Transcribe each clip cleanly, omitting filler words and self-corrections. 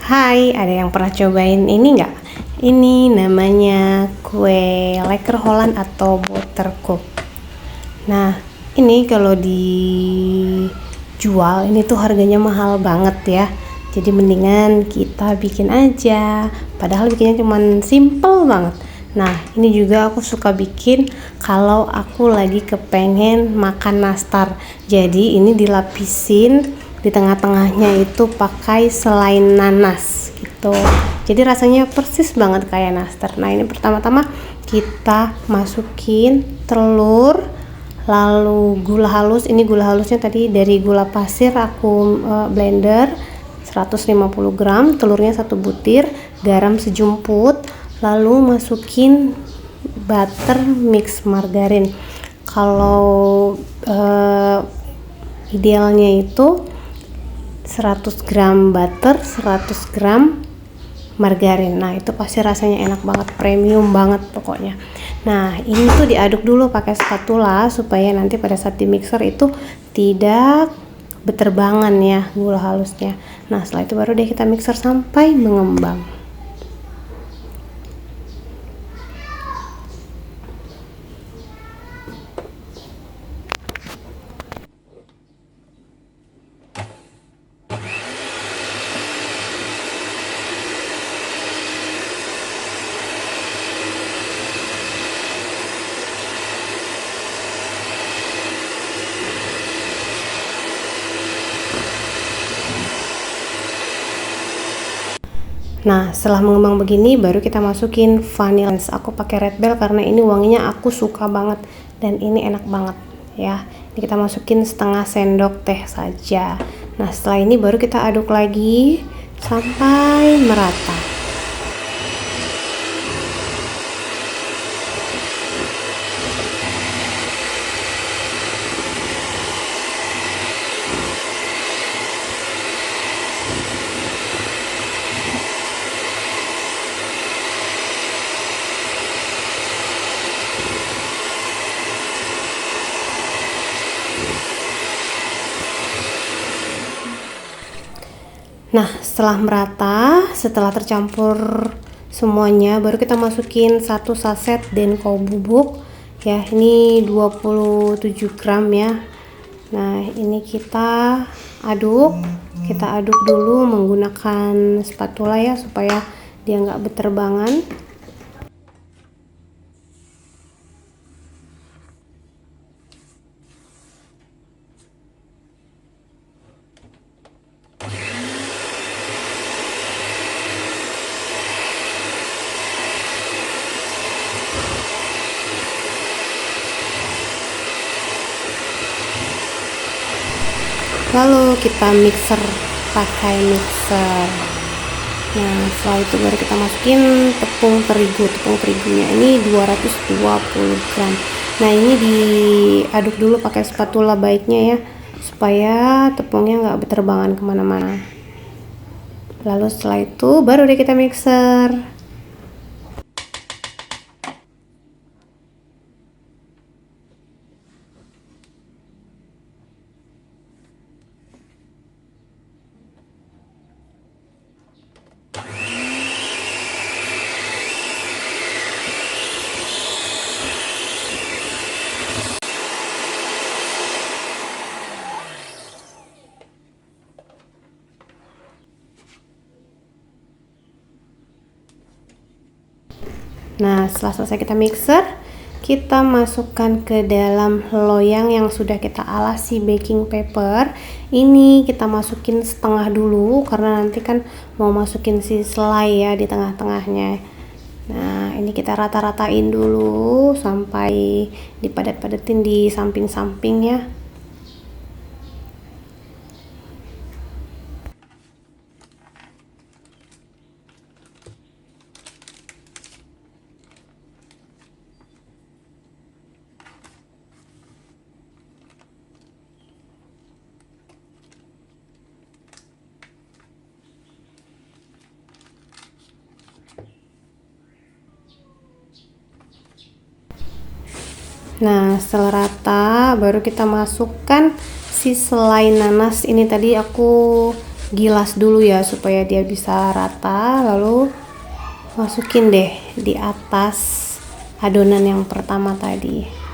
Hai, ada yang pernah cobain ini nggak? Ini namanya kue lekker Holland atau buttercup. Nah, ini kalau dijual ini tuh harganya mahal banget ya. Jadi mendingan kita bikin aja. Padahal bikinnya cuman simple banget. Nah, ini juga aku suka bikin kalau aku lagi kepengen makan nastar. Jadi ini dilapisin di tengah-tengahnya itu pakai selai nanas gitu. Jadi rasanya persis banget kayak nastar. Nah, ini pertama-tama kita masukin telur, lalu gula halus. Ini gula halusnya tadi dari gula pasir aku blender 150 gram, telurnya 1 butir, garam sejumput, lalu masukin butter mix margarin. Kalau idealnya itu 100 gram butter, 100 gram margarin. Nah, itu pasti rasanya enak banget, premium banget pokoknya. Nah, ini tuh diaduk dulu pakai spatula supaya nanti pada saat di mixer itu tidak beterbangan ya gula halusnya. Nah, setelah itu baru deh kita mixer sampai mengembang. Nah, setelah mengembang begini baru kita masukin vanilla. Aku pakai Red Bell karena ini wanginya aku suka banget dan ini enak banget ya. Ini kita masukin setengah sendok teh saja. Nah, setelah ini baru kita aduk lagi sampai merata. Nah, setelah merata, setelah tercampur semuanya, baru kita masukin 1 saset denko bubuk ya. Ini 27 gram ya. Nah, ini kita aduk dulu menggunakan spatula ya supaya dia nggak beterbangan. Lalu kita pakai mixer. Nah, setelah itu baru kita masukin tepung terigunya ini 220 gram. Nah, ini diaduk dulu pakai spatula baiknya ya supaya tepungnya nggak beterbangan kemana-mana. Lalu setelah itu baru deh kita mixer. Nah, setelah selesai kita mixer, kita masukkan ke dalam loyang yang sudah kita alasi baking paper. Ini kita masukin setengah dulu karena nanti kan mau masukin si selai ya di tengah-tengahnya. Nah, ini kita rata-ratain dulu sampai dipadat-padatin di samping-samping ya. Nah, setelah rata baru kita masukkan si selai nanas. Ini tadi aku gilas dulu ya supaya dia bisa rata, lalu masukin deh di atas adonan yang pertama tadi.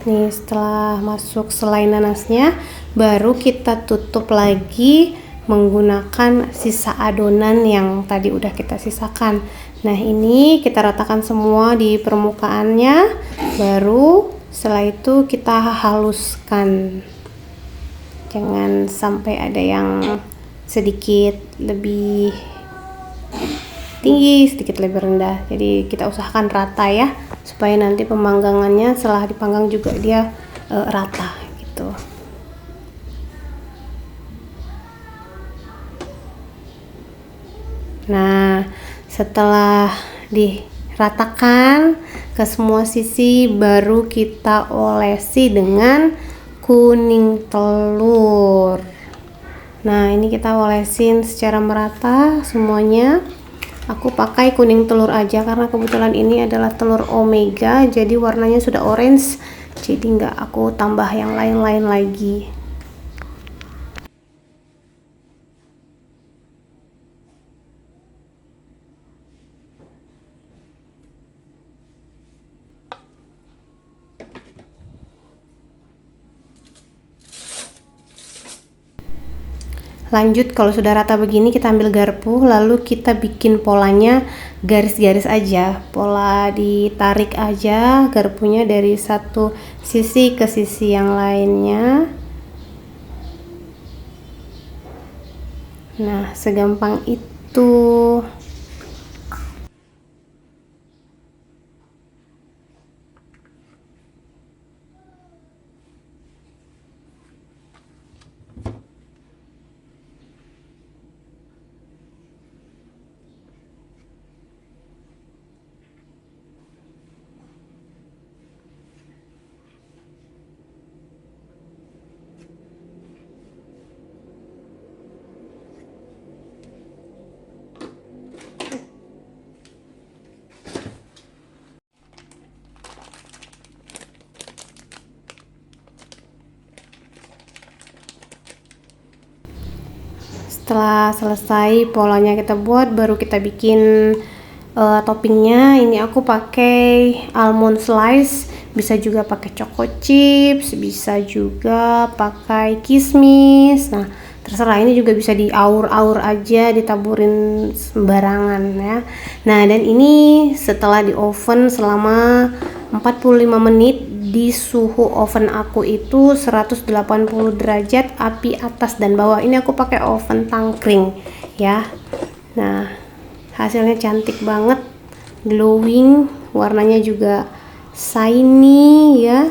Nih, setelah masuk selai nanasnya, baru kita tutup lagi menggunakan sisa adonan yang tadi udah kita sisakan. Nah, ini kita ratakan semua di permukaannya, baru setelah itu kita haluskan. Jangan sampai ada yang sedikit lebih tinggi, sedikit lebih rendah. Jadi kita usahakan rata ya, supaya nanti pemanggangannya setelah dipanggang juga dia rata gitu. Nah, setelah diratakan ke semua sisi, baru kita olesi dengan kuning telur. Nah, ini kita olesin secara merata semuanya. Aku pakai kuning telur aja karena kebetulan ini adalah telur omega, jadi warnanya sudah orange, jadi nggak aku tambah yang lain-lain lagi. Lanjut, kalau sudah rata begini kita ambil garpu, lalu kita bikin polanya garis-garis aja. Pola ditarik aja garpunya dari satu sisi ke sisi yang lainnya. Nah, segampang itu. Setelah selesai polanya kita buat, baru kita bikin toppingnya. Ini aku pakai almond slice, bisa juga pakai choco chips, bisa juga pakai kismis. Nah, terserah, ini juga bisa diaur-aur aja, ditaburin sembarangan ya. Nah, dan ini setelah di oven selama 45 menit di suhu oven aku itu 180 derajat, api atas dan bawah. Ini aku pakai oven tangkring ya. Nah, hasilnya cantik banget, glowing, warnanya juga shiny ya.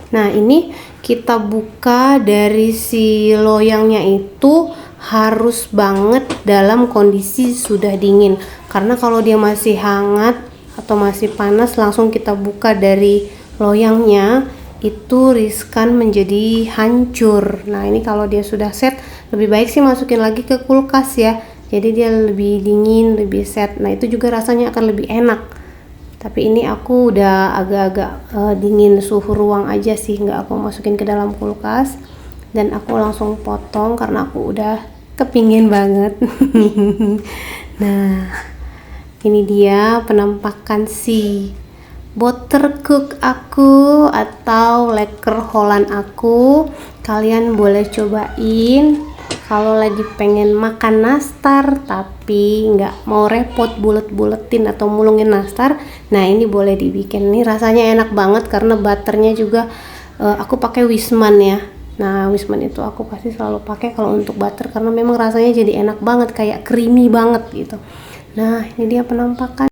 Nah, ini kita buka dari si loyangnya itu harus banget dalam kondisi sudah dingin, karena kalau dia masih hangat atau masih panas langsung kita buka dari loyangnya, itu riskan menjadi hancur. Nah, ini kalau dia sudah set, lebih baik sih masukin lagi ke kulkas ya, jadi dia lebih dingin, lebih set. Nah, itu juga rasanya akan lebih enak. Tapi ini aku udah agak-agak dingin suhu ruang aja sih, nggak aku masukin ke dalam kulkas, dan aku langsung potong karena aku udah kepingin banget. Nah, ini dia penampakan si buttercook aku atau lekker Holland aku. Kalian boleh cobain kalau lagi pengen makan nastar tapi nggak mau repot bulet-buletin atau mulungin nastar. Nah, ini boleh dibikin. Nih rasanya enak banget karena butternya juga aku pakai Wisman ya. Nah, Wisman itu aku pasti selalu pakai kalau untuk butter karena memang rasanya jadi enak banget, kayak creamy banget gitu. Nah, ini dia penampakan